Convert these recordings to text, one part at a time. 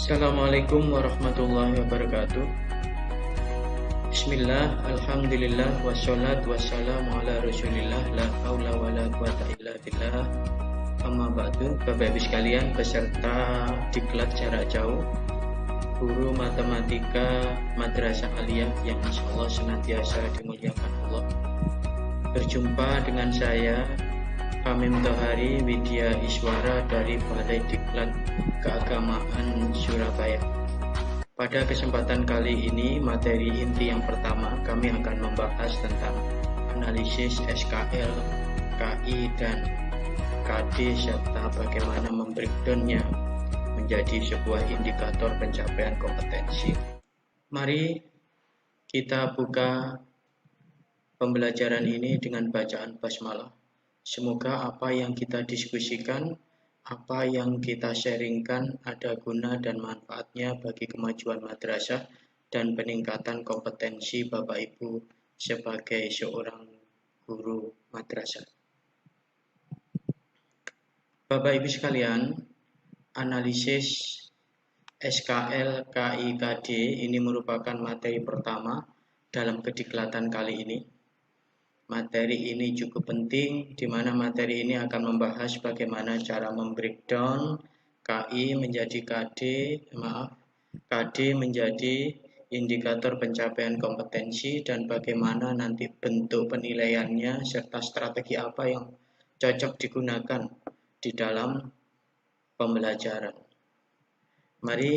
Assalamualaikum warahmatullahi wabarakatuh. Bismillah, alhamdulillah, wassalatu wassalamu ala rasulillah, la haula wa la quwata illa billah. Amma ba'du, Bapak Ibu sekalian, peserta diklat jarak jauh, guru matematika Madrasah Aliyah yang insya Allah senantiasa dimuliakan Allah. Berjumpa dengan saya, Hamim Tohari Widya Iswara dari Balai Diklat Keagamaan Surabaya. Pada kesempatan kali ini, materi inti yang pertama, kami akan membahas tentang analisis SKL, KI, dan KD serta bagaimana membreakdownnya menjadi sebuah indikator pencapaian kompetensi. Mari kita buka pembelajaran ini dengan bacaan basmalah. Semoga apa yang kita diskusikan, apa yang kita sharingkan ada guna dan manfaatnya bagi kemajuan madrasah dan peningkatan kompetensi Bapak Ibu sebagai seorang guru madrasah. Bapak Ibu sekalian, analisis SKL, KI, KD ini merupakan materi pertama dalam kediklatan kali ini. Materi ini cukup penting, di mana materi ini akan membahas bagaimana cara membreakdown KI menjadi KD menjadi indikator pencapaian kompetensi dan bagaimana nanti bentuk penilaiannya serta strategi apa yang cocok digunakan di dalam pembelajaran. Mari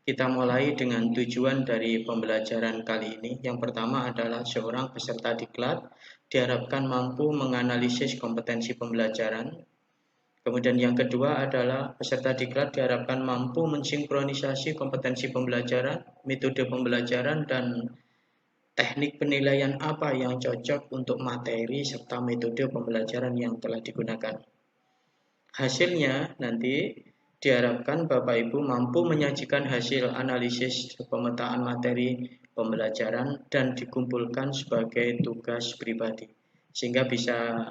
kita mulai dengan tujuan dari pembelajaran kali ini. Yang pertama adalah seorang peserta diklat diharapkan mampu menganalisis kompetensi pembelajaran. Kemudian yang kedua adalah peserta diklat diharapkan mampu mensinkronisasi kompetensi pembelajaran, metode pembelajaran, dan teknik penilaian apa yang cocok untuk materi serta metode pembelajaran yang telah digunakan. Hasilnya nanti diharapkan Bapak Ibu mampu menyajikan hasil analisis pemetaan materi pembelajaran dan dikumpulkan sebagai tugas pribadi. Sehingga bisa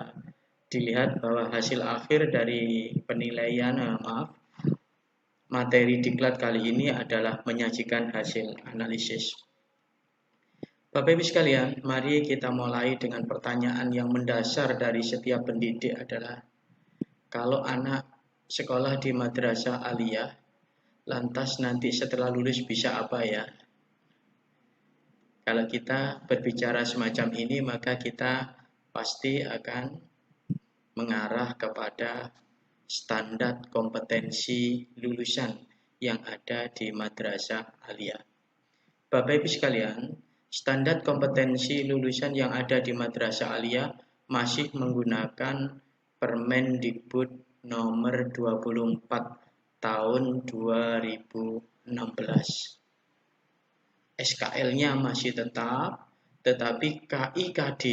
dilihat bahwa hasil akhir dari penilaian materi diklat kali ini adalah menyajikan hasil analisis. Bapak Ibu sekalian, mari kita mulai dengan pertanyaan yang mendasar dari setiap pendidik adalah, kalau anak sekolah di Madrasah Aliyah, lantas nanti setelah lulus bisa apa ya? Kalau kita berbicara semacam ini, maka kita pasti akan mengarah kepada standar kompetensi lulusan yang ada di Madrasah Aliyah. Bapak Ibu sekalian, standar kompetensi lulusan yang ada di Madrasah Aliyah masih menggunakan Permendikbud nomor 24 tahun 2016. SKL-nya masih tetap, tetapi KI-KD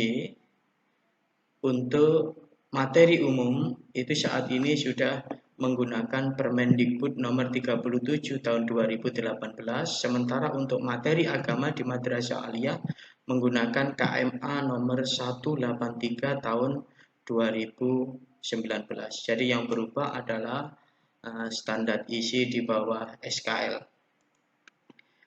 untuk materi umum itu saat ini sudah menggunakan Permendikbud nomor 37 tahun 2018, sementara untuk materi agama di Madrasah Aliyah menggunakan KMA nomor 183 tahun 2019. Jadi yang berubah adalah standar isi di bawah SKL.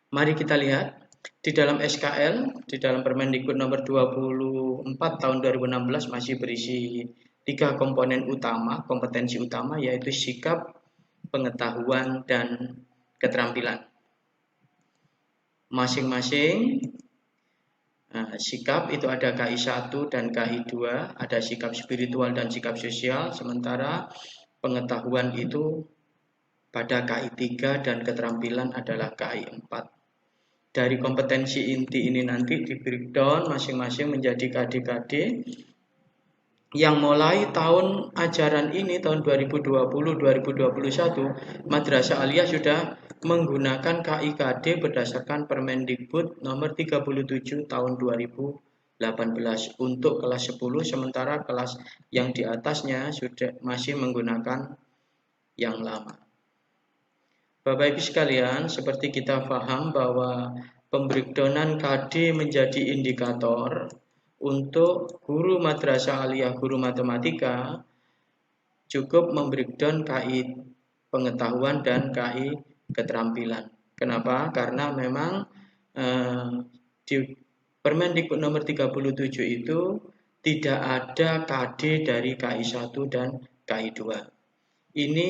Mari kita lihat di dalam SKL, di dalam Permendikbud nomor 24 tahun 2016 masih berisi 3 komponen utama, kompetensi utama, yaitu sikap, pengetahuan, dan keterampilan. Masing-masing sikap itu ada KI 1 dan KI 2, ada sikap spiritual dan sikap sosial, sementara pengetahuan itu pada KI 3 dan keterampilan adalah KI 4. Dari kompetensi inti ini nanti di breakdown masing-masing menjadi KD-KD yang mulai tahun ajaran ini, tahun 2020-2021, Madrasah Aliyah sudah menggunakan KI-KD berdasarkan Permendikbud nomor 37 tahun 2018 untuk kelas 10, sementara kelas yang di atasnya sudah masih menggunakan yang lama. Bapak Ibu sekalian, seperti kita paham bahwa pembreakdownan KD menjadi indikator untuk guru Madrasah Aliyah, guru matematika, cukup membreakdown KI pengetahuan dan KI keterampilan. Kenapa? Karena memang di Permendikbud nomor 37 itu tidak ada KD dari KI 1 dan KI 2. Ini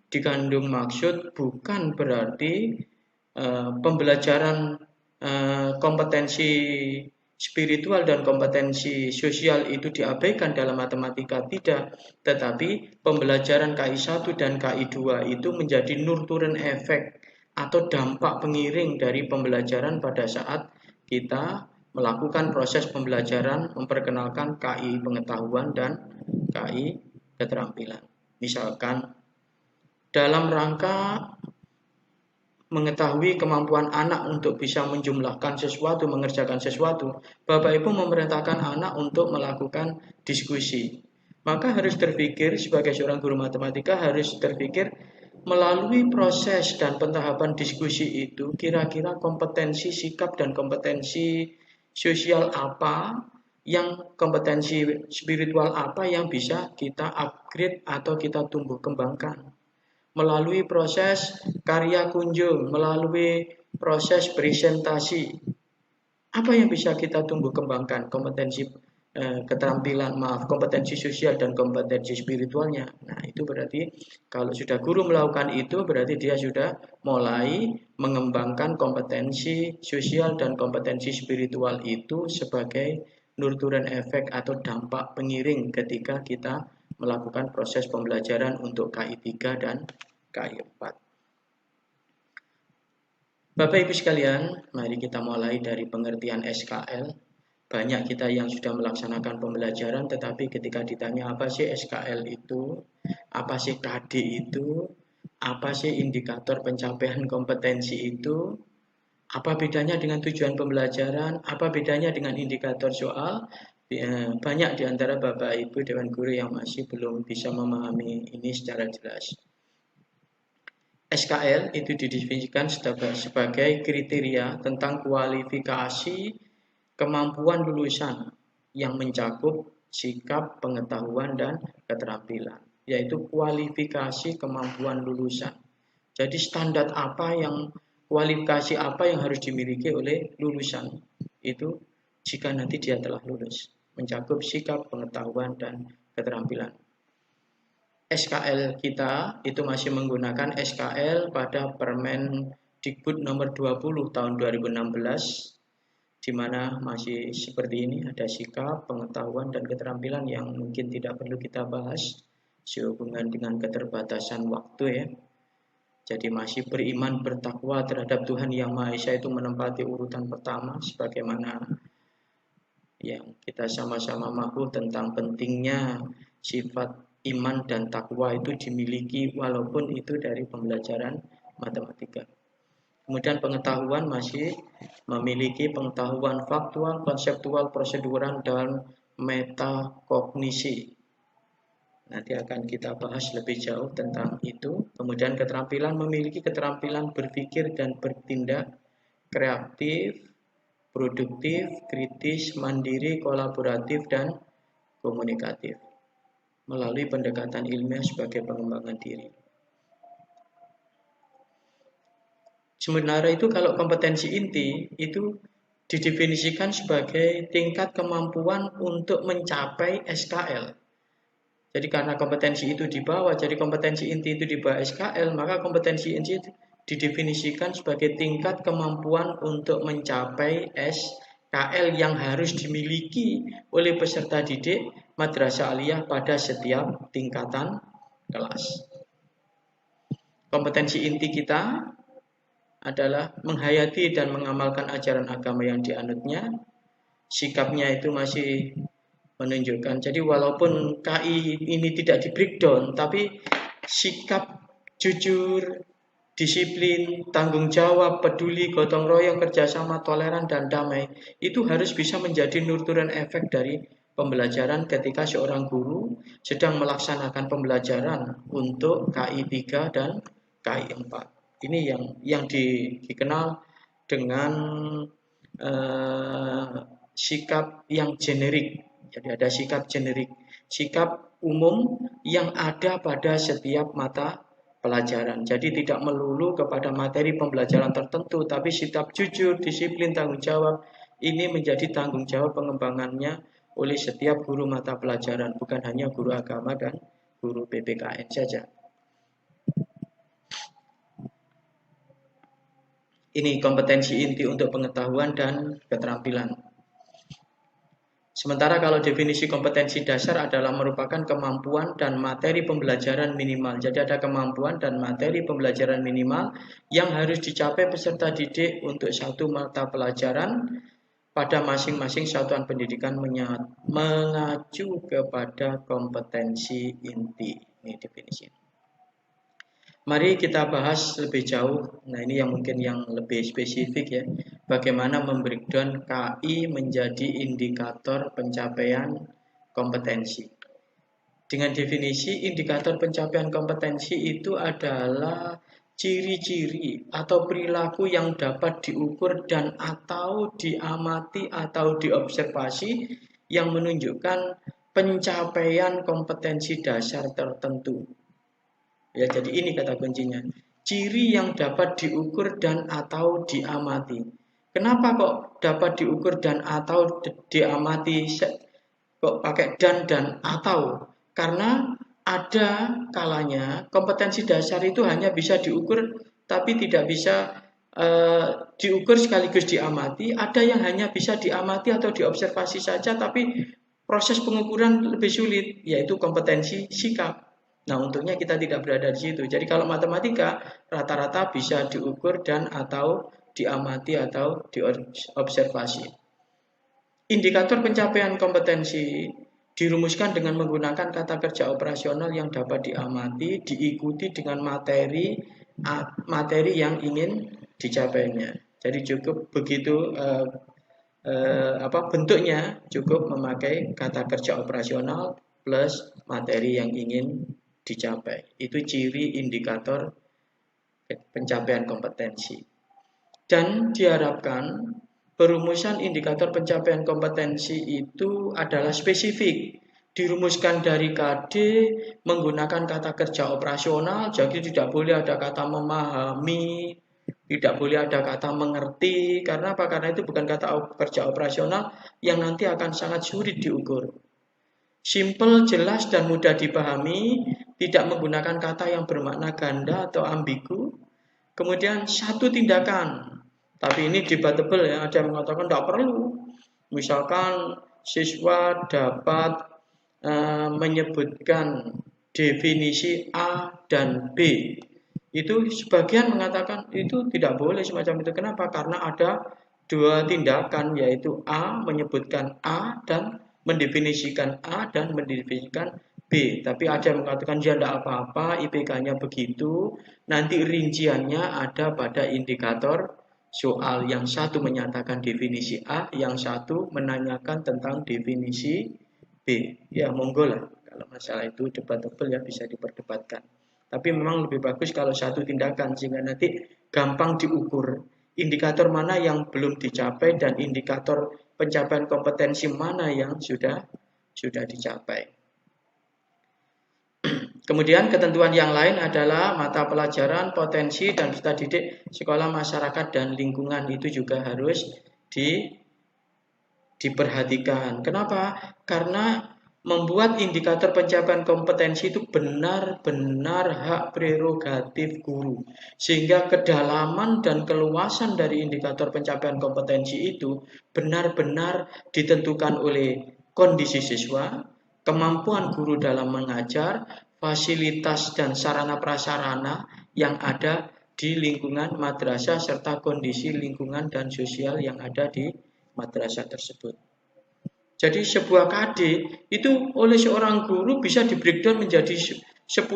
dikandung maksud bukan berarti pembelajaran kompetensi spiritual dan kompetensi sosial itu diabaikan dalam matematika, tidak. Tetapi pembelajaran KI 1 dan KI 2 itu menjadi nurturen efek atau dampak pengiring dari pembelajaran pada saat kita melakukan proses pembelajaran memperkenalkan KI pengetahuan dan KI keterampilan. Misalkan dalam rangka mengetahui kemampuan anak untuk bisa menjumlahkan sesuatu, mengerjakan sesuatu, Bapak Ibu memerintahkan anak untuk melakukan diskusi. Maka harus terpikir sebagai seorang guru matematika harus terpikir melalui proses dan pentahapan diskusi itu kira-kira kompetensi sikap dan kompetensi sosial apa, yang kompetensi spiritual apa yang bisa kita upgrade atau kita tumbuh kembangkan. Melalui proses karya kunjung, melalui proses presentasi, apa yang bisa kita tumbuh kembangkan? Kompetensi keterampilan, kompetensi sosial dan kompetensi spiritualnya. Nah, itu berarti kalau sudah guru melakukan itu, berarti dia sudah mulai mengembangkan kompetensi sosial dan kompetensi spiritual itu sebagai nurturen efek atau dampak pengiring ketika kita melakukan proses pembelajaran untuk KI 3 dan KI 4. Bapak Ibu sekalian, mari kita mulai dari pengertian SKL. Banyak kita yang sudah melaksanakan pembelajaran, tetapi ketika ditanya apa sih SKL itu, apa sih KD itu, apa sih indikator pencapaian kompetensi itu, apa bedanya dengan tujuan pembelajaran, apa bedanya dengan indikator soal, banyak di antara Bapak Ibu Dewan Guru yang masih belum bisa memahami ini secara jelas. SKL itu didefinisikan sebagai kriteria tentang kualifikasi kemampuan lulusan yang mencakup sikap, pengetahuan, dan keterampilan, yaitu kualifikasi kemampuan lulusan. Jadi standar apa yang, kualifikasi apa yang harus dimiliki oleh lulusan itu jika nanti dia telah lulus, mencakup sikap, pengetahuan, dan keterampilan. SKL kita itu masih menggunakan SKL pada Permendikbud nomor 20 tahun 2016, di mana masih seperti ini, ada sikap, pengetahuan, dan keterampilan yang mungkin tidak perlu kita bahas sehubungan dengan keterbatasan waktu ya. Jadi masih beriman, bertakwa terhadap Tuhan Yang Maha Esa itu menempati urutan pertama, sebagaimana yang kita sama-sama mahu tentang pentingnya sifat iman dan takwa itu dimiliki walaupun itu dari pembelajaran matematika. Kemudian pengetahuan masih memiliki pengetahuan faktual, konseptual, prosedural, dan metakognisi. Nanti akan kita bahas lebih jauh tentang itu. Kemudian keterampilan memiliki keterampilan berpikir dan bertindak kreatif, produktif, kritis, mandiri, kolaboratif, dan komunikatif melalui pendekatan ilmiah sebagai pengembangan diri. Sementara itu kalau kompetensi inti itu didefinisikan sebagai tingkat kemampuan untuk mencapai SKL. Jadi karena kompetensi itu di bawah, jadi kompetensi inti itu di bawah SKL, maka kompetensi inti didefinisikan sebagai tingkat kemampuan untuk mencapai SKL yang harus dimiliki oleh peserta didik madrasah aliyah pada setiap tingkatan kelas. Kompetensi inti kita adalah menghayati dan mengamalkan ajaran agama yang dianutnya. Sikapnya itu masih menunjukkan. Jadi walaupun KI ini tidak di breakdown, tapi sikap jujur, disiplin, tanggung jawab, peduli, gotong royong, kerjasama, toleran, dan damai itu harus bisa menjadi nurturen efek dari pembelajaran ketika seorang guru sedang melaksanakan pembelajaran untuk KI 3 dan KI 4. Ini yang dikenal dengan sikap yang generik. Jadi ada sikap generik, sikap umum yang ada pada setiap mata pelajaran. Jadi tidak melulu kepada materi pembelajaran tertentu, tapi sikap jujur, disiplin, tanggung jawab ini menjadi tanggung jawab pengembangannya oleh setiap guru mata pelajaran, bukan hanya guru agama dan guru PPKN saja. Ini kompetensi inti untuk pengetahuan dan keterampilan. Sementara kalau definisi kompetensi dasar adalah merupakan kemampuan dan materi pembelajaran minimal. Jadi ada kemampuan dan materi pembelajaran minimal yang harus dicapai peserta didik untuk satu mata pelajaran pada masing-masing satuan pendidikan mengacu kepada kompetensi inti. Ini definisi. Mari kita bahas lebih jauh. Nah, ini yang mungkin yang lebih spesifik ya. Bagaimana membreakdown KI menjadi indikator pencapaian kompetensi. Dengan definisi, indikator pencapaian kompetensi itu adalah ciri-ciri atau perilaku yang dapat diukur dan atau diamati atau diobservasi yang menunjukkan pencapaian kompetensi dasar tertentu. Ya, jadi ini kata kuncinya. Ciri yang dapat diukur dan atau diamati. Kenapa kok dapat diukur dan atau diamati? Kok pakai dan atau? Karena ada kalanya kompetensi dasar itu hanya bisa diukur tapi tidak bisa diukur sekaligus diamati. Ada yang hanya bisa diamati atau diobservasi saja tapi proses pengukuran lebih sulit, yaitu kompetensi sikap. Nah, untungnya kita tidak berada di situ. Jadi kalau matematika rata-rata bisa diukur dan atau diamati atau diobservasi. Indikator pencapaian kompetensi dirumuskan dengan menggunakan kata kerja operasional yang dapat diamati, diikuti dengan materi yang ingin dicapainya. Jadi cukup begitu bentuknya, cukup memakai kata kerja operasional plus materi yang ingin dicapai. Itu ciri indikator pencapaian kompetensi. Dan diharapkan perumusan indikator pencapaian kompetensi itu adalah spesifik. Dirumuskan dari KD menggunakan kata kerja operasional, jadi tidak boleh ada kata memahami, tidak boleh ada kata mengerti. Karena apa? Karena itu bukan kata kerja operasional yang nanti akan sangat sulit diukur. Simple, jelas, dan mudah dipahami, tidak menggunakan kata yang bermakna ganda atau ambigu. Kemudian satu tindakan, tapi ini debatable ya, ada yang mengatakan tidak perlu. Misalkan siswa dapat menyebutkan definisi A dan B. Itu sebagian mengatakan itu tidak boleh semacam itu. Kenapa? Karena ada dua tindakan, yaitu A menyebutkan A dan mendefinisikan A dan mendefinisikan B. Tapi ada yang mengatakan ya tidak apa-apa, IPK-nya begitu. Nanti rinciannya ada pada indikator soal. Yang satu menyatakan definisi A, yang satu menanyakan tentang definisi B. Ya monggo lah, kalau masalah itu debatable ya, bisa diperdebatkan. Tapi memang lebih bagus kalau satu tindakan, sehingga nanti gampang diukur indikator mana yang belum dicapai dan indikator pencapaian kompetensi mana yang sudah dicapai. Kemudian ketentuan yang lain adalah mata pelajaran, potensi, dan peserta didik sekolah, masyarakat, dan lingkungan. Itu juga harus diperhatikan. Kenapa? Karena membuat indikator pencapaian kompetensi itu benar-benar hak prerogatif guru. Sehingga kedalaman dan keluasan dari indikator pencapaian kompetensi itu benar-benar ditentukan oleh kondisi siswa, kemampuan guru dalam mengajar, fasilitas dan sarana prasarana yang ada di lingkungan madrasah, serta kondisi lingkungan dan sosial yang ada di madrasah tersebut. Jadi sebuah KD itu oleh seorang guru bisa di-breakdown menjadi 10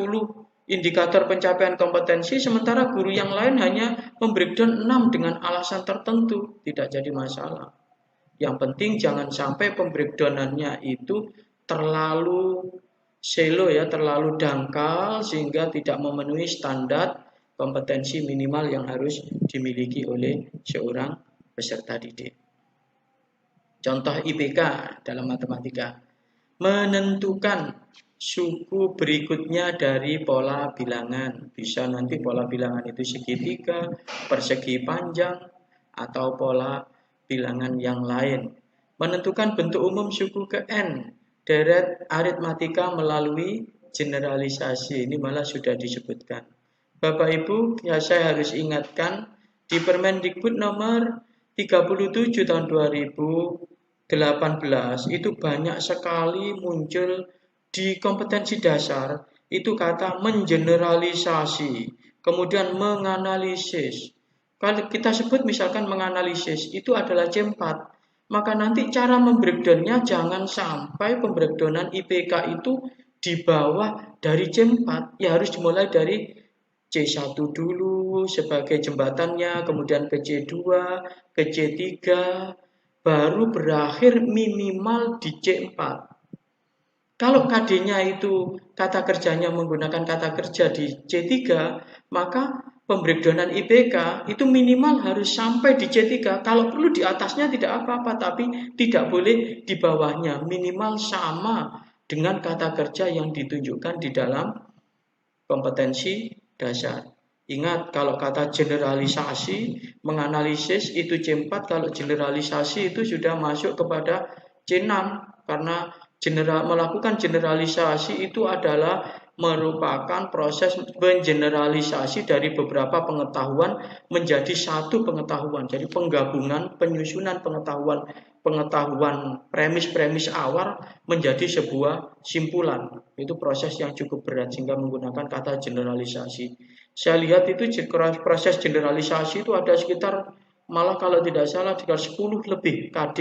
indikator pencapaian kompetensi, sementara guru yang lain hanya membreakdown 6 dengan alasan tertentu, tidak jadi masalah. Yang penting jangan sampai pembreakdownannya itu terlalu selo ya, terlalu dangkal sehingga tidak memenuhi standar kompetensi minimal yang harus dimiliki oleh seorang peserta didik. Contoh IPK dalam matematika. menentukan suku berikutnya dari pola bilangan. Bisa nanti pola bilangan itu segitiga, persegi panjang, atau pola bilangan yang lain. Menentukan bentuk umum suku ke N, deret aritmatika melalui generalisasi. Ini malah sudah disebutkan. Bapak Ibu, ya saya harus ingatkan di Permendikbud nomor 37 tahun 2018 itu banyak sekali muncul di kompetensi dasar itu kata mengeneralisasi, kemudian menganalisis. Kalau kita sebut misalkan menganalisis itu adalah C4, maka nanti cara membreakdownnya jangan sampai pembreakdownan IPK itu di bawah dari C4, ya harus dimulai dari C1 dulu sebagai jembatannya, kemudian ke C2, ke C3, baru berakhir minimal di C4. Kalau KD-nya itu kata kerjanya menggunakan kata kerja di C3, maka pembreakdownan IPK itu minimal harus sampai di C3. Kalau perlu di atasnya tidak apa-apa, tapi tidak boleh di bawahnya. Minimal sama dengan kata kerja yang ditunjukkan di dalam kompetensi dasar. Ingat, kalau kata generalisasi, menganalisis itu C4, kalau generalisasi itu sudah masuk kepada C6, karena melakukan generalisasi itu adalah merupakan proses mengeneralisasi dari beberapa pengetahuan menjadi satu pengetahuan. Jadi penggabungan, penyusunan pengetahuan premis-premis awal menjadi sebuah simpulan. Itu proses yang cukup berat sehingga menggunakan kata generalisasi. Saya lihat itu proses generalisasi itu ada sekitar, malah kalau tidak salah sekitar 10 lebih KD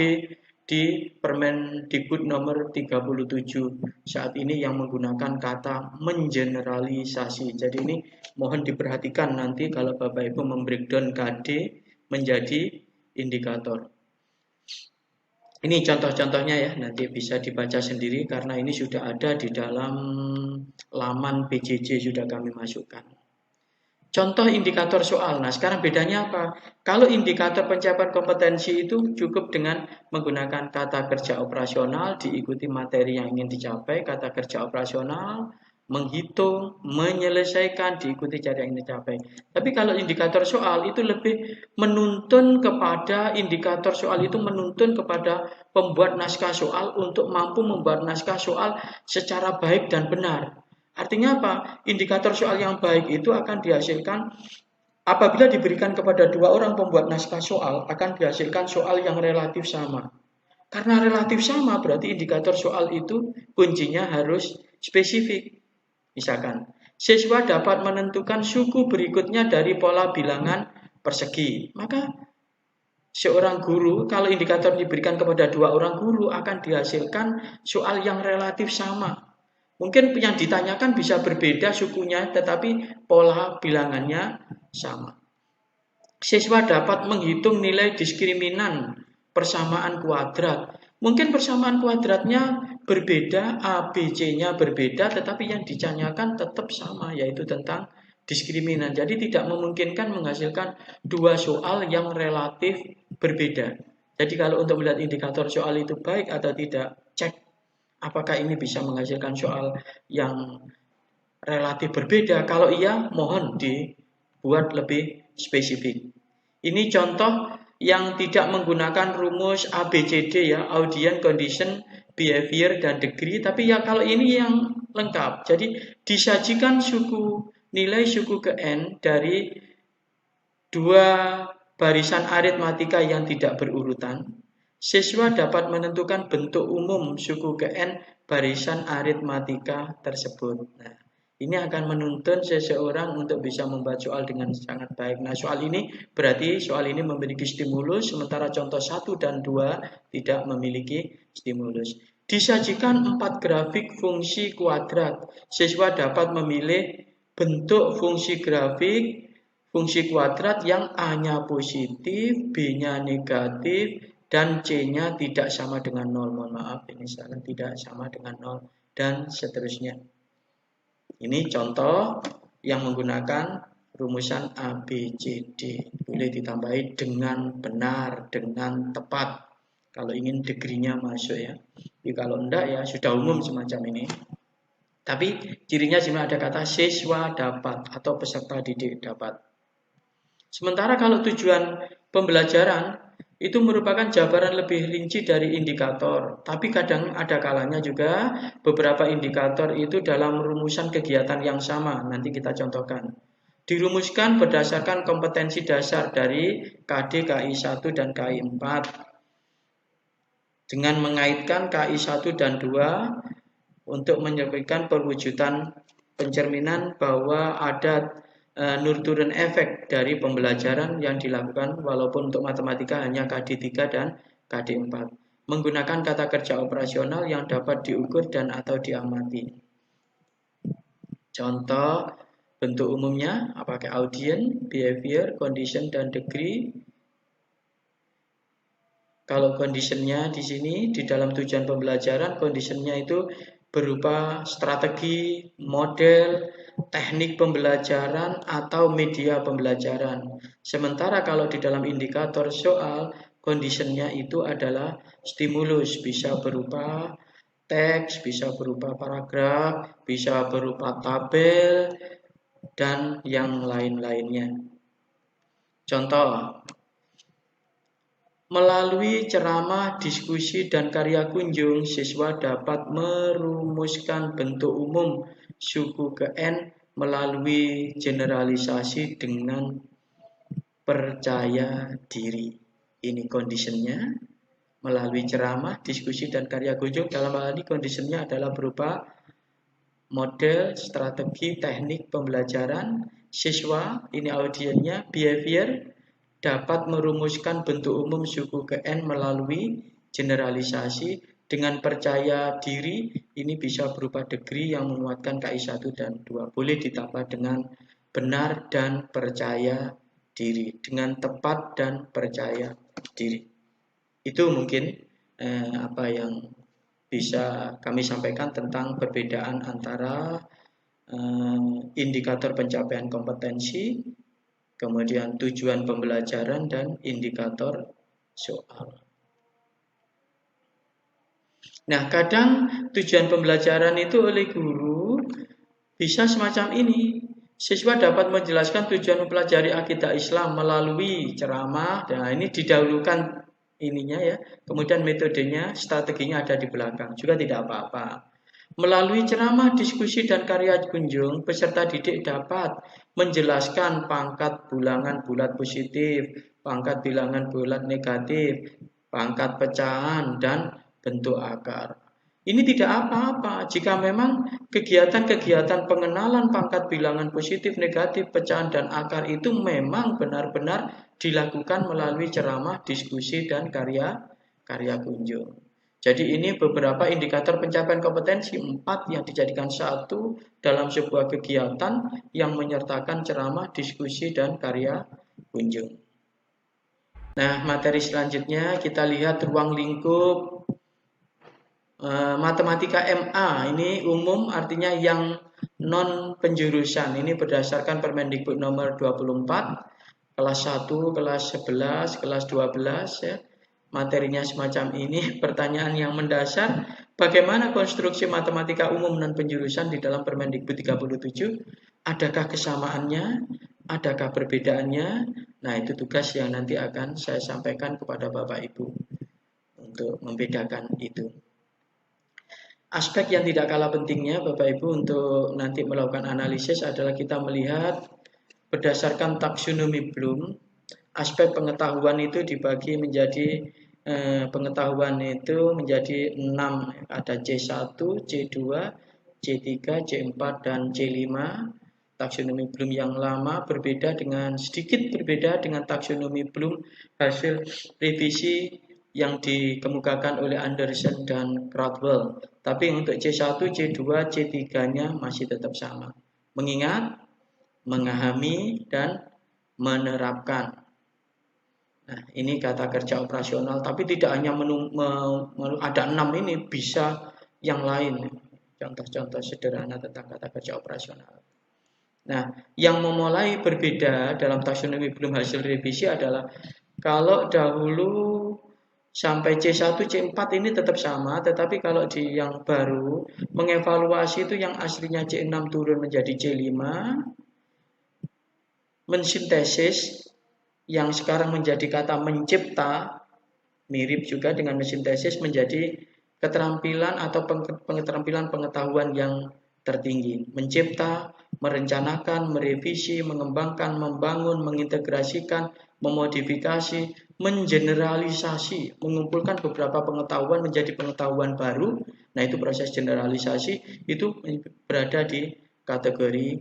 di Permendikbud nomor 37 saat ini yang menggunakan kata mengeneralisasi. Jadi ini mohon diperhatikan nanti kalau Bapak Ibu membreakdown KD menjadi indikator. Ini contoh-contohnya ya, nanti bisa dibaca sendiri karena ini sudah ada di dalam laman PJJ sudah kami masukkan. Contoh indikator soal. Nah, sekarang bedanya apa? Kalau indikator pencapaian kompetensi itu cukup dengan menggunakan kata kerja operasional, diikuti materi yang ingin dicapai, kata kerja operasional, menghitung, menyelesaikan, diikuti cara yang ingin dicapai. Tapi kalau indikator soal itu lebih menuntun kepada, indikator soal itu menuntun kepada pembuat naskah soal untuk mampu membuat naskah soal secara baik dan benar. Artinya apa? Indikator soal yang baik itu akan dihasilkan apabila diberikan kepada dua orang pembuat naskah soal, akan dihasilkan soal yang relatif sama. Karena relatif sama berarti indikator soal itu kuncinya harus spesifik. Misalkan, siswa dapat menentukan suku berikutnya dari pola bilangan persegi. Maka seorang guru, kalau indikator diberikan kepada dua orang guru akan dihasilkan soal yang relatif sama. Mungkin yang ditanyakan bisa berbeda sukunya, tetapi pola bilangannya sama. Siswa dapat menghitung nilai diskriminan persamaan kuadrat. Mungkin persamaan kuadratnya berbeda, A, B, C-nya berbeda, tetapi yang ditanyakan tetap sama, yaitu tentang diskriminan. Jadi tidak memungkinkan menghasilkan dua soal yang relatif berbeda. Jadi kalau untuk melihat indikator soal itu baik atau tidak, cek apakah ini bisa menghasilkan soal yang relatif berbeda? Kalau iya, mohon dibuat lebih spesifik. Ini contoh yang tidak menggunakan rumus ABCD ya, audience, condition, behavior, dan degree. Tapi ya kalau ini yang lengkap. Jadi disajikan nilai suku ke N dari dua barisan aritmatika yang tidak berurutan. Siswa dapat menentukan bentuk umum suku ke N barisan aritmatika tersebut. Nah, ini akan menuntun seseorang untuk bisa membuat soal dengan sangat baik. Nah, soal ini berarti soal ini memiliki stimulus, sementara contoh 1 dan 2 tidak memiliki stimulus. Disajikan 4 grafik fungsi kuadrat. Siswa dapat memilih bentuk fungsi grafik fungsi kuadrat yang A-nya positif, B-nya negatif, dan C-nya tidak sama dengan 0. Mohon maaf, ini salah, tidak sama dengan 0, dan seterusnya. Ini contoh yang menggunakan rumusan ABCD. Boleh ditambahi dengan benar, dengan tepat. Kalau ingin degree-nya masuk ya. Jadi kalau enggak ya sudah umum semacam ini. Tapi cirinya cuma ada kata siswa dapat atau peserta didik dapat. Sementara kalau tujuan pembelajaran itu merupakan jabaran lebih rinci dari indikator. Tapi kadang ada kalanya juga beberapa indikator itu dalam rumusan kegiatan yang sama. Nanti kita contohkan. Dirumuskan berdasarkan kompetensi dasar dari KD, KI 1 dan KI 4. Dengan mengaitkan KI 1 dan 2 untuk menyampaikan perwujudan pencerminan bahwa ada nurturen efek dari pembelajaran yang dilakukan walaupun untuk matematika hanya KD 3 dan KD 4. Menggunakan kata kerja operasional yang dapat diukur dan atau diamati. Contoh bentuk umumnya pakai audience, behavior, condition, dan degree. Kalau conditionnya di sini di dalam tujuan pembelajaran, conditionnya itu berupa strategi, model, teknik pembelajaran atau media pembelajaran. Sementara kalau di dalam indikator soal, conditionnya itu adalah stimulus, bisa berupa teks, bisa berupa paragraf, bisa berupa tabel, dan yang lain-lainnya. Contoh, melalui ceramah, diskusi, dan karya kunjung, siswa dapat merumuskan bentuk umum suku ke N melalui generalisasi dengan percaya diri. Ini conditionnya. Melalui ceramah, diskusi, dan karya kunjung, dalam hal ini conditionnya adalah berupa model, strategi, teknik pembelajaran, siswa, ini audiennya, behavior, dapat merumuskan bentuk umum suku ke N melalui generalisasi dengan percaya diri. Ini bisa berupa degree yang menguatkan KI 1 dan 2. Boleh ditambah dengan benar dan percaya diri, dengan tepat dan percaya diri. Itu mungkin apa yang bisa kami sampaikan tentang perbedaan antara indikator pencapaian kompetensi, kemudian tujuan pembelajaran, dan indikator soal. Nah, kadang tujuan pembelajaran itu oleh guru bisa semacam ini. Siswa dapat menjelaskan tujuan mempelajari akidah Islam melalui ceramah. Nah, ini didahulukan ininya ya. Kemudian metodenya, strateginya ada di belakang. Juga tidak apa-apa. Melalui ceramah, diskusi, dan karya kunjung, peserta didik dapat menjelaskan pangkat bilangan bulat positif, pangkat bilangan bulat negatif, pangkat pecahan, dan bentuk akar. Ini tidak apa-apa jika memang kegiatan-kegiatan pengenalan pangkat bilangan positif, negatif, pecahan, dan akar itu memang benar-benar dilakukan melalui ceramah, diskusi, dan karya kunjung. Jadi ini beberapa indikator pencapaian kompetensi 4 yang dijadikan satu dalam sebuah kegiatan yang menyertakan ceramah, diskusi, dan karya kunjung. Nah, materi selanjutnya kita lihat ruang lingkup matematika MA. Ini umum artinya yang non penjurusan. Ini berdasarkan Permendikbud nomor 24, kelas 1, kelas 11, kelas 12 ya. Materinya semacam ini. Pertanyaan yang mendasar, bagaimana konstruksi matematika umum non penjurusan di dalam Permendikbud 37? Adakah kesamaannya? Adakah perbedaannya? Nah, itu tugas yang nanti akan saya sampaikan kepada Bapak Ibu untuk membedakan itu. Aspek yang tidak kalah pentingnya Bapak Ibu untuk nanti melakukan analisis adalah kita melihat berdasarkan taksonomi Bloom. Aspek pengetahuan itu dibagi menjadi pengetahuan itu menjadi 6, ada C1, C2, C3, C4, dan C5. Taksonomi Bloom yang lama sedikit berbeda dengan taksonomi Bloom hasil revisi yang dikemukakan oleh Anderson dan Caldwell. Tapi untuk C1, C2, C3-nya masih tetap sama. Mengingat, memahami, dan menerapkan. Nah, ini kata kerja operasional, tapi tidak hanya ada 6 ini, bisa yang lain. Contoh-contoh sederhana tentang kata kerja operasional. Nah, yang memulai berbeda dalam taksonomi belum hasil revisi adalah kalau dahulu sampai C1, C4 ini tetap sama, tetapi kalau di yang baru mengevaluasi itu yang aslinya C6 turun menjadi C5, mensintesis yang sekarang menjadi kata mencipta, mirip juga dengan mensintesis menjadi keterampilan atau keterampilan pengetahuan yang tertinggi. Mencipta, merencanakan, merevisi, mengembangkan, membangun, mengintegrasikan, memodifikasi, mengeneralisasi, mengumpulkan beberapa pengetahuan menjadi pengetahuan baru. Nah, itu proses generalisasi, itu berada di kategori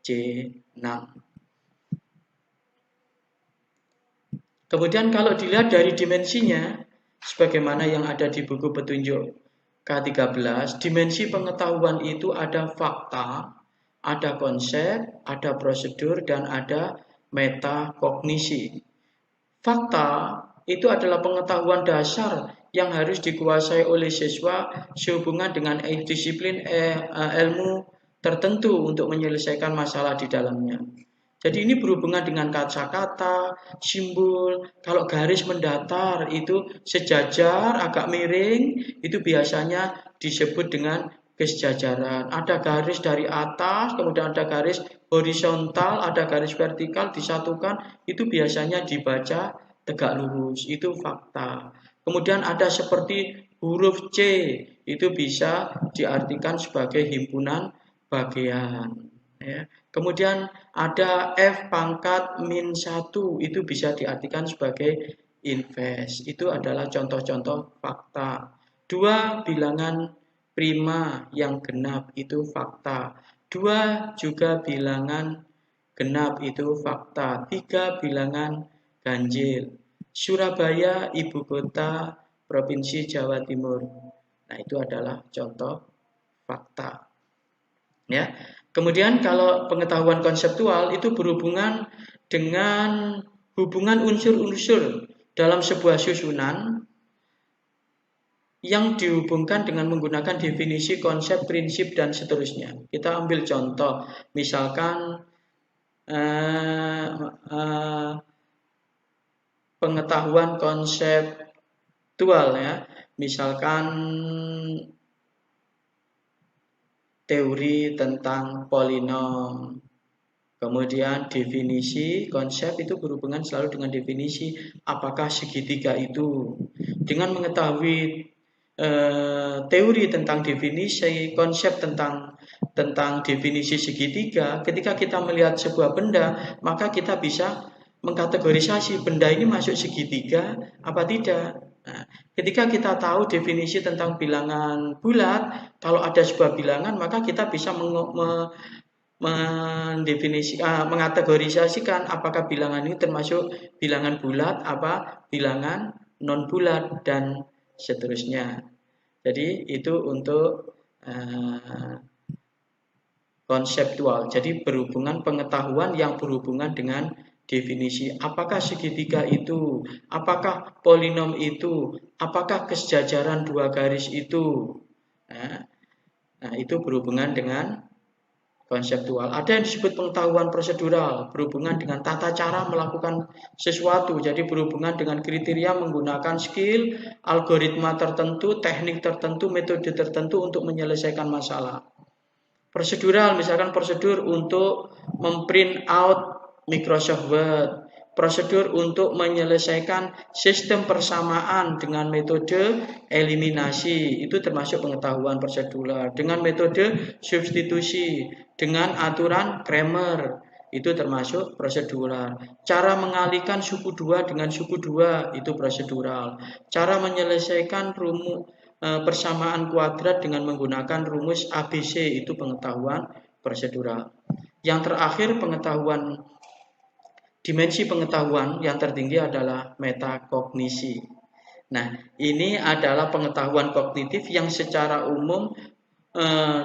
C6. Kemudian kalau dilihat dari dimensinya, sebagaimana yang ada di buku petunjuk K13, dimensi pengetahuan itu ada fakta, ada konsep, ada prosedur, dan ada metakognisi. Fakta itu adalah pengetahuan dasar yang harus dikuasai oleh siswa sehubungan dengan disiplin ilmu tertentu untuk menyelesaikan masalah di dalamnya. Jadi ini berhubungan dengan kata-kata, simbol. Kalau garis mendatar itu sejajar, agak miring, itu biasanya disebut dengan kesejajaran. Ada garis dari atas, kemudian ada garis horizontal, ada garis vertikal, disatukan, itu biasanya dibaca tegak lurus. Itu fakta. Kemudian ada seperti huruf C, itu bisa diartikan sebagai himpunan bagian. Ya. Kemudian ada F pangkat min 1, itu bisa diartikan sebagai invest. Itu adalah contoh-contoh fakta. 2 bilangan prima yang genap itu fakta. 2 juga bilangan genap itu fakta. 3 bilangan ganjil. Surabaya ibu kota Provinsi Jawa Timur. Nah, itu adalah contoh fakta. Ya. Kemudian kalau pengetahuan konseptual itu berhubungan dengan hubungan unsur-unsur dalam sebuah susunan yang dihubungkan dengan menggunakan definisi, konsep, prinsip, dan seterusnya. Kita ambil contoh, misalkan pengetahuan konseptual ya, misalkan teori tentang polinom. Kemudian definisi, konsep itu berhubungan selalu dengan definisi apakah segitiga itu. Dengan mengetahui teori tentang definisi, konsep tentang definisi segitiga, ketika kita melihat sebuah benda, maka kita bisa mengkategorisasi benda ini masuk segitiga apa tidak. Nah, ketika kita tahu definisi tentang bilangan bulat, kalau ada sebuah bilangan maka kita bisa mengategorisasikan apakah bilangan ini termasuk bilangan bulat, apa bilangan non bulat, dan seterusnya. Jadi itu untuk konseptual. Jadi berhubungan pengetahuan yang berhubungan dengan definisi apakah segitiga itu, apakah polinom itu, apakah kesejajaran dua garis itu. Nah, itu berhubungan dengan konseptual. Ada yang disebut pengetahuan prosedural, berhubungan dengan tata cara melakukan sesuatu. Jadi berhubungan dengan kriteria menggunakan skill, algoritma tertentu, teknik tertentu, metode tertentu untuk menyelesaikan masalah. Prosedural, misalkan prosedur untuk memprint out Microsoft Word, prosedur untuk menyelesaikan sistem persamaan dengan metode eliminasi, itu termasuk pengetahuan prosedural. Dengan metode substitusi, dengan aturan Kramer, itu termasuk prosedural. Cara mengalihkan suku dua dengan suku dua, itu prosedural. Cara menyelesaikan rumus persamaan kuadrat dengan menggunakan rumus ABC, itu pengetahuan prosedural. Yang terakhir, pengetahuan dimensi pengetahuan yang tertinggi adalah metakognisi. Nah, ini adalah pengetahuan kognitif yang secara umum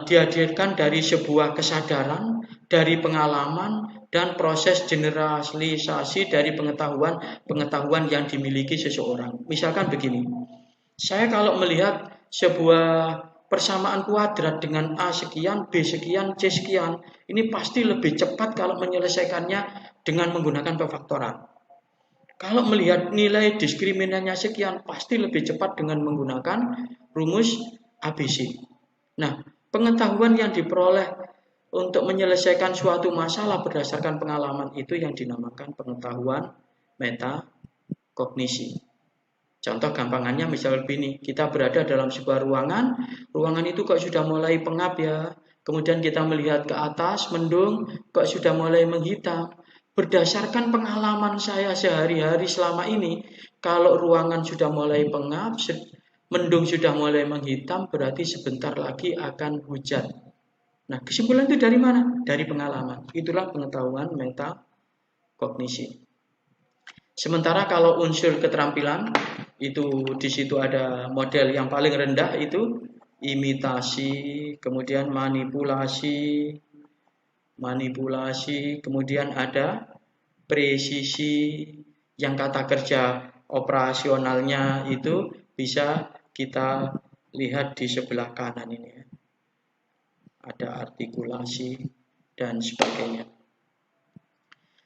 dihadirkan dari sebuah kesadaran, dari pengalaman, dan proses generalisasi dari pengetahuan yang dimiliki seseorang. Misalkan begini, saya kalau melihat sebuah persamaan kuadrat dengan A sekian, B sekian, C sekian, ini pasti lebih cepat kalau menyelesaikannya dengan menggunakan pefaktoran. Kalau melihat nilai diskriminannya sekian, pasti lebih cepat dengan menggunakan rumus ABC. Nah, pengetahuan yang diperoleh untuk menyelesaikan suatu masalah berdasarkan pengalaman itu yang dinamakan pengetahuan metakognisi. Contoh gampangannya misal begini, kita berada dalam sebuah ruangan itu kok sudah mulai pengap ya, kemudian kita melihat ke atas, mendung, kok sudah mulai menghitam. Berdasarkan pengalaman saya sehari-hari selama ini, kalau ruangan sudah mulai pengap, mendung sudah mulai menghitam, berarti sebentar lagi akan hujan. Nah, kesimpulan itu dari mana? Dari pengalaman. Itulah pengetahuan metakognisi. Sementara kalau unsur keterampilan itu di situ ada model yang paling rendah itu imitasi, kemudian manipulasi, kemudian ada presisi, yang kata kerja operasionalnya itu bisa kita lihat di sebelah kanan ini ya. Ada artikulasi dan sebagainya.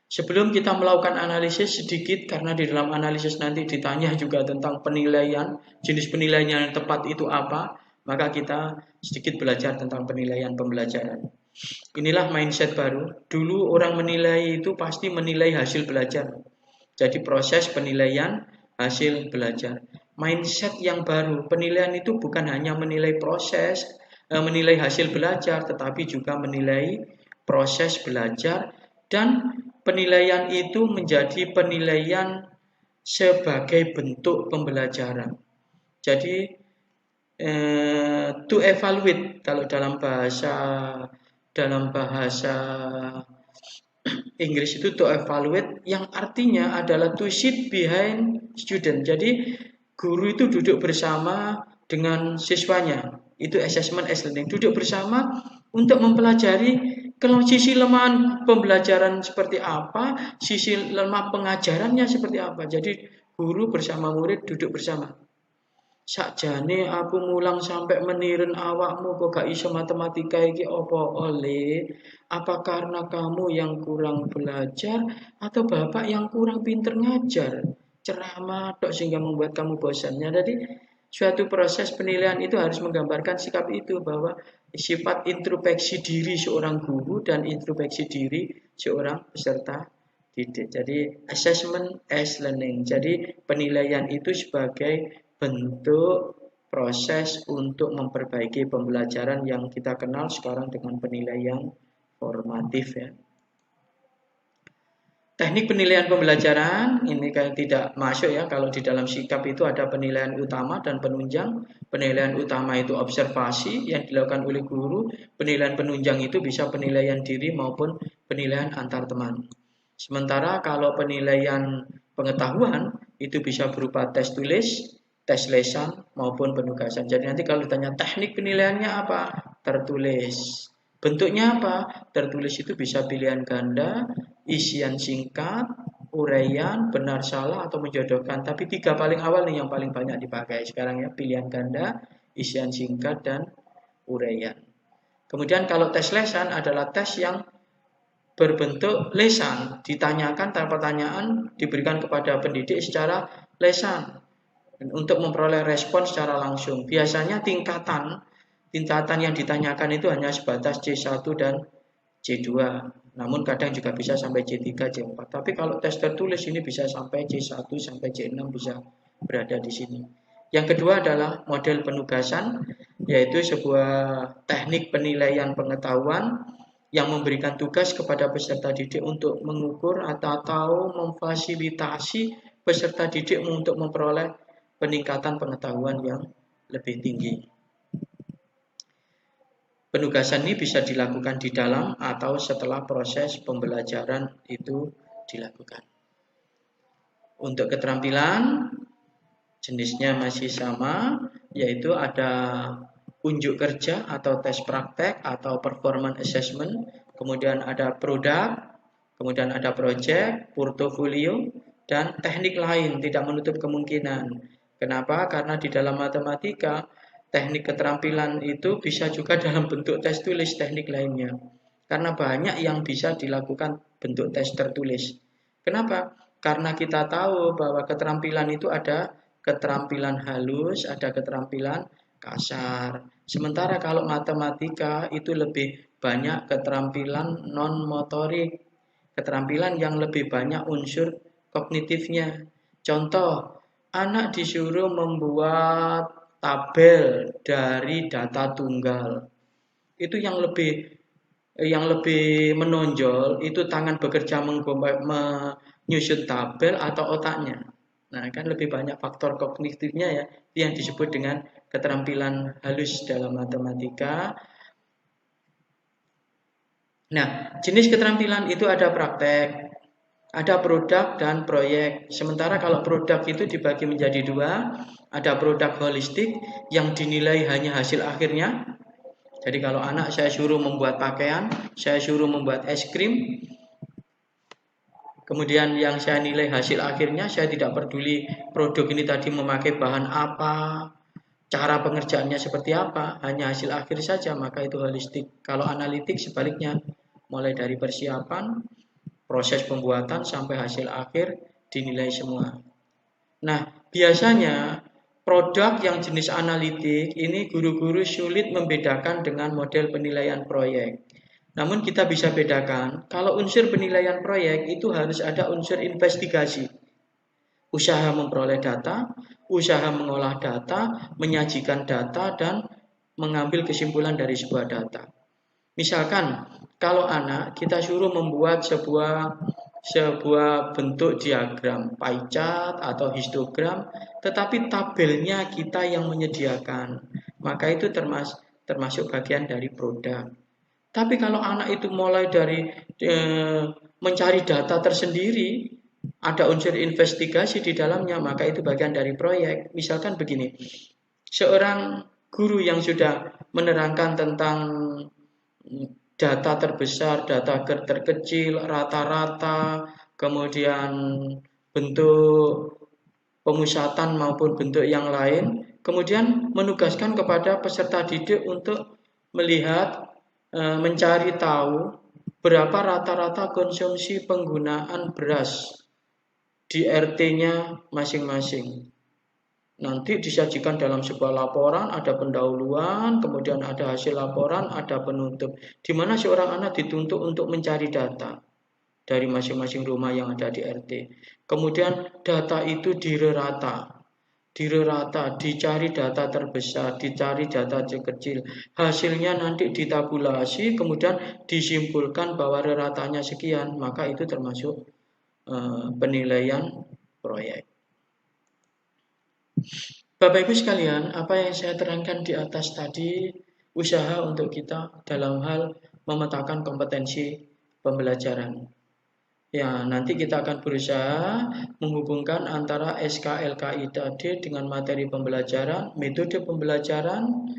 Sebelum kita melakukan analisis sedikit, karena di dalam analisis nanti ditanya juga tentang penilaian, jenis penilaian yang tepat itu apa, maka kita sedikit belajar tentang penilaian pembelajaran. Inilah mindset baru. Dulu orang menilai itu pasti menilai hasil belajar. Jadi proses penilaian hasil belajar. Mindset yang baru, penilaian itu bukan hanya menilai proses, menilai hasil belajar, tetapi juga menilai proses belajar, dan penilaian itu menjadi penilaian sebagai bentuk pembelajaran. Jadi to evaluate kalau dalam bahasa Inggris itu to evaluate, yang artinya adalah to sit behind student. Jadi guru itu duduk bersama dengan siswanya. Itu assessment as learning. Duduk bersama untuk mempelajari kalau sisi lemah pembelajaran seperti apa, sisi lemah pengajarannya seperti apa. Jadi guru bersama murid duduk bersama. Sakjane aku mulang sampai meniren awakmu kok gak iso matematika iki opo oleh? Apa karena kamu yang kurang belajar atau bapak yang kurang pinter ngajar? Ceramah tok sehingga membuat kamu bosannya. Jadi suatu proses penilaian itu harus menggambarkan sikap itu, bahwa sifat introspeksi diri seorang guru dan introspeksi diri seorang peserta didik. Jadi assessment as learning. Jadi penilaian itu sebagai bentuk proses untuk memperbaiki pembelajaran yang kita kenal sekarang dengan penilaian formatif ya. Teknik penilaian pembelajaran ini kayak tidak masuk ya, kalau di dalam sikap itu ada penilaian utama dan penunjang. Penilaian utama itu observasi yang dilakukan oleh guru, penilaian penunjang itu bisa penilaian diri maupun penilaian antar teman. Sementara kalau penilaian pengetahuan itu bisa berupa tes tulis, tes lesan maupun penugasan. Jadi nanti kalau ditanya teknik penilaiannya apa? Tertulis. Bentuknya apa? Tertulis itu bisa pilihan ganda, isian singkat, uraian, benar salah atau menjodohkan. Tapi 3 paling awal nih yang paling banyak dipakai sekarang ya, pilihan ganda, isian singkat dan uraian. Kemudian kalau tes lesan adalah tes yang berbentuk lesan, ditanyakan pertanyaan diberikan kepada pendidik secara lesan untuk memperoleh respon secara langsung. Biasanya tingkatan yang ditanyakan itu hanya sebatas C1 dan C2. Namun kadang juga bisa sampai C3, C4. Tapi kalau tes tertulis ini bisa sampai C1 sampai C6 bisa berada di sini. Yang kedua adalah model penugasan, yaitu sebuah teknik penilaian pengetahuan yang memberikan tugas kepada peserta didik untuk mengukur atau memfasilitasi peserta didik untuk memperoleh peningkatan pengetahuan yang lebih tinggi. Penugasan ini bisa dilakukan di dalam atau setelah proses pembelajaran itu dilakukan. Untuk keterampilan, jenisnya masih sama, yaitu ada unjuk kerja atau tes praktek atau performance assessment, kemudian ada produk, kemudian ada project, portofolio, dan teknik lain tidak menutup kemungkinan. Kenapa? Karena di dalam matematika, teknik keterampilan itu bisa juga dalam bentuk tes tulis teknik lainnya. Karena banyak yang bisa dilakukan bentuk tes tertulis. Kenapa? Karena kita tahu bahwa keterampilan itu ada keterampilan halus, ada keterampilan kasar. Sementara kalau matematika itu lebih banyak keterampilan non-motorik, keterampilan yang lebih banyak unsur kognitifnya. Contoh, anak disuruh membuat tabel dari data tunggal. Itu yang lebih menonjol itu tangan bekerja menyusun tabel atau otaknya. Nah, kan lebih banyak faktor kognitifnya ya, yang disebut dengan keterampilan halus dalam matematika. Nah, jenis keterampilan itu ada praktek, ada produk dan proyek. Sementara kalau produk itu dibagi menjadi dua, ada produk holistik yang dinilai hanya hasil akhirnya. Jadi kalau anak saya suruh membuat pakaian, saya suruh membuat es krim, kemudian yang saya nilai hasil akhirnya, saya tidak peduli produk ini tadi memakai bahan apa, cara pengerjaannya seperti apa, hanya hasil akhir saja, maka itu holistik. Kalau analitik sebaliknya, mulai dari persiapan, proses pembuatan sampai hasil akhir dinilai semua. Nah, biasanya produk yang jenis analitik ini guru-guru sulit membedakan dengan model penilaian proyek. Namun kita bisa bedakan, kalau unsur penilaian proyek itu harus ada unsur investigasi. Usaha memperoleh data, usaha mengolah data, menyajikan data, dan mengambil kesimpulan dari sebuah data. Misalkan, kalau anak kita suruh membuat sebuah bentuk diagram, pie chart atau histogram, tetapi tabelnya kita yang menyediakan, maka itu termasuk bagian dari produk. Tapi kalau anak itu mulai dari mencari data tersendiri, ada unsur investigasi di dalamnya, maka itu bagian dari proyek. Misalkan begini, seorang guru yang sudah menerangkan tentang data terbesar, data terkecil, rata-rata, kemudian bentuk pemusatan maupun bentuk yang lain, kemudian menugaskan kepada peserta didik untuk melihat, mencari tahu berapa rata-rata konsumsi penggunaan beras di RT-nya masing-masing. Nanti disajikan dalam sebuah laporan, ada pendahuluan, kemudian ada hasil laporan, ada penutup, di mana seorang anak dituntut untuk mencari data dari masing-masing rumah yang ada di RT. Kemudian data itu direrata, dicari data terbesar, dicari data terkecil, hasilnya nanti ditabulasi, kemudian disimpulkan bahwa reratanya sekian, maka itu termasuk penilaian proyek. Bapak Ibu sekalian, apa yang saya terangkan di atas tadi, usaha untuk kita dalam hal memetakan kompetensi pembelajaran. Ya, nanti kita akan berusaha menghubungkan antara SKLKI tadi dengan materi pembelajaran, metode pembelajaran,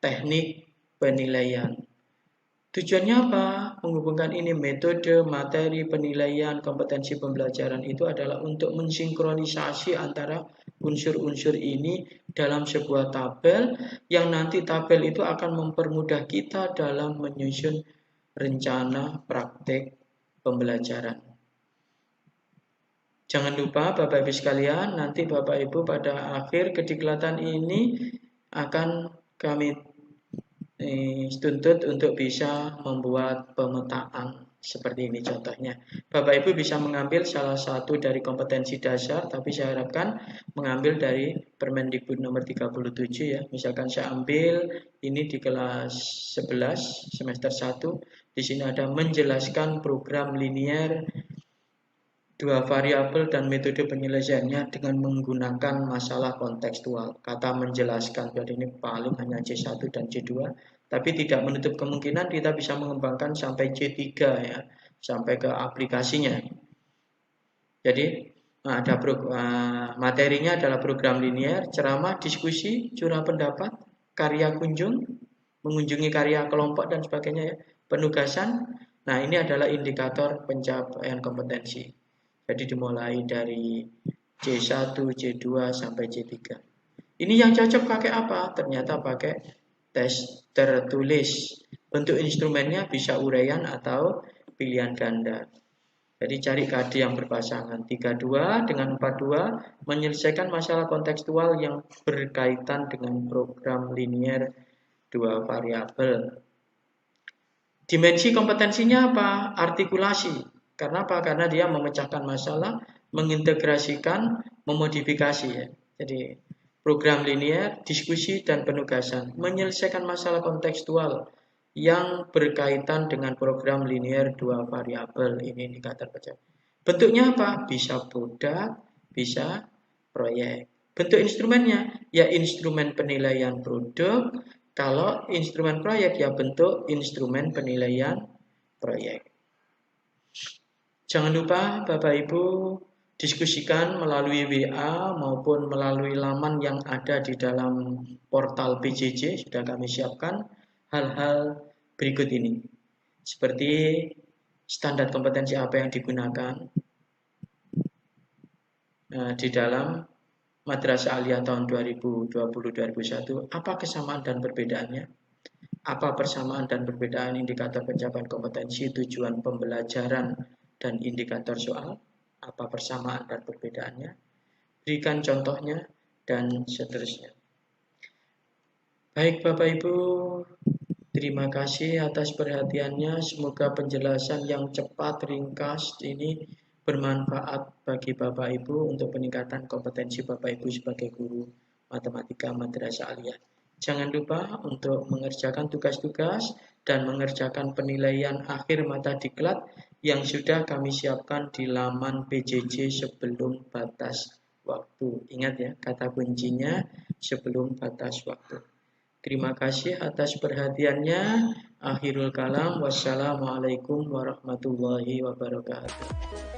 teknik penilaian. Tujuannya apa? Menghubungkan ini metode, materi, penilaian, kompetensi pembelajaran itu adalah untuk mensinkronisasi antara unsur-unsur ini dalam sebuah tabel yang nanti tabel itu akan mempermudah kita dalam menyusun rencana praktek pembelajaran. Jangan lupa Bapak Ibu sekalian, nanti Bapak Ibu pada akhir kediklatan ini akan kami tuntut untuk bisa membuat pemetaan seperti ini contohnya. Bapak Ibu bisa mengambil salah satu dari kompetensi dasar, tapi saya harapkan mengambil dari Permendikbud nomor 37 ya. Misalkan saya ambil ini di kelas 11 semester 1. Di sini ada menjelaskan program linier, dua variabel dan metode penyelesaiannya dengan menggunakan masalah kontekstual. Kata menjelaskan, jadi ini paling hanya C1 dan C2, tapi tidak menutup kemungkinan kita bisa mengembangkan sampai C3 ya, sampai ke aplikasinya. Jadi ada materinya adalah program linier, ceramah, diskusi, curah pendapat, karya mengunjungi karya kelompok dan sebagainya ya, penugasan. Nah, ini adalah indikator pencapaian kompetensi. Jadi dimulai dari C1, C2 sampai C3. Ini yang cocok pakai apa? Ternyata pakai tes tertulis. Bentuk instrumennya bisa uraian atau pilihan ganda. Jadi cari KD yang berpasangan 32 dengan 42 menyelesaikan masalah kontekstual yang berkaitan dengan program linier 2 variabel. Dimensi kompetensinya apa? Artikulasi. Karena apa? Karena dia memecahkan masalah, mengintegrasikan, memodifikasi ya. Jadi program linier, diskusi dan penugasan menyelesaikan masalah kontekstual yang berkaitan dengan program linier 2 variabel. Ini indikator pencapaian. Bentuknya apa? Bisa produk, bisa proyek. Bentuk instrumennya ya instrumen penilaian produk. Kalau instrumen proyek ya bentuk instrumen penilaian proyek. Jangan lupa Bapak Ibu diskusikan melalui WA maupun melalui laman yang ada di dalam portal PJJ. Sudah kami siapkan hal-hal berikut ini. Seperti standar kompetensi apa yang digunakan di dalam Madrasah Aliyah tahun 2020-2021, apa kesamaan dan perbedaannya? Apa persamaan dan perbedaan indikator pencapaian kompetensi, tujuan pembelajaran, dan indikator soal? Apa persamaan dan perbedaannya? Berikan contohnya, dan seterusnya. Baik Bapak Ibu, terima kasih atas perhatiannya. Semoga penjelasan yang cepat, ringkas ini bermanfaat bagi Bapak Ibu untuk peningkatan kompetensi Bapak Ibu sebagai guru matematika Madrasah Aliyah. Jangan lupa untuk mengerjakan tugas-tugas dan mengerjakan penilaian akhir mata diklat yang sudah kami siapkan di laman PJJ sebelum batas waktu. Ingat ya, kata kuncinya sebelum batas waktu. Terima kasih atas perhatiannya. Akhirul kalam. Wassalamualaikum warahmatullahi wabarakatuh.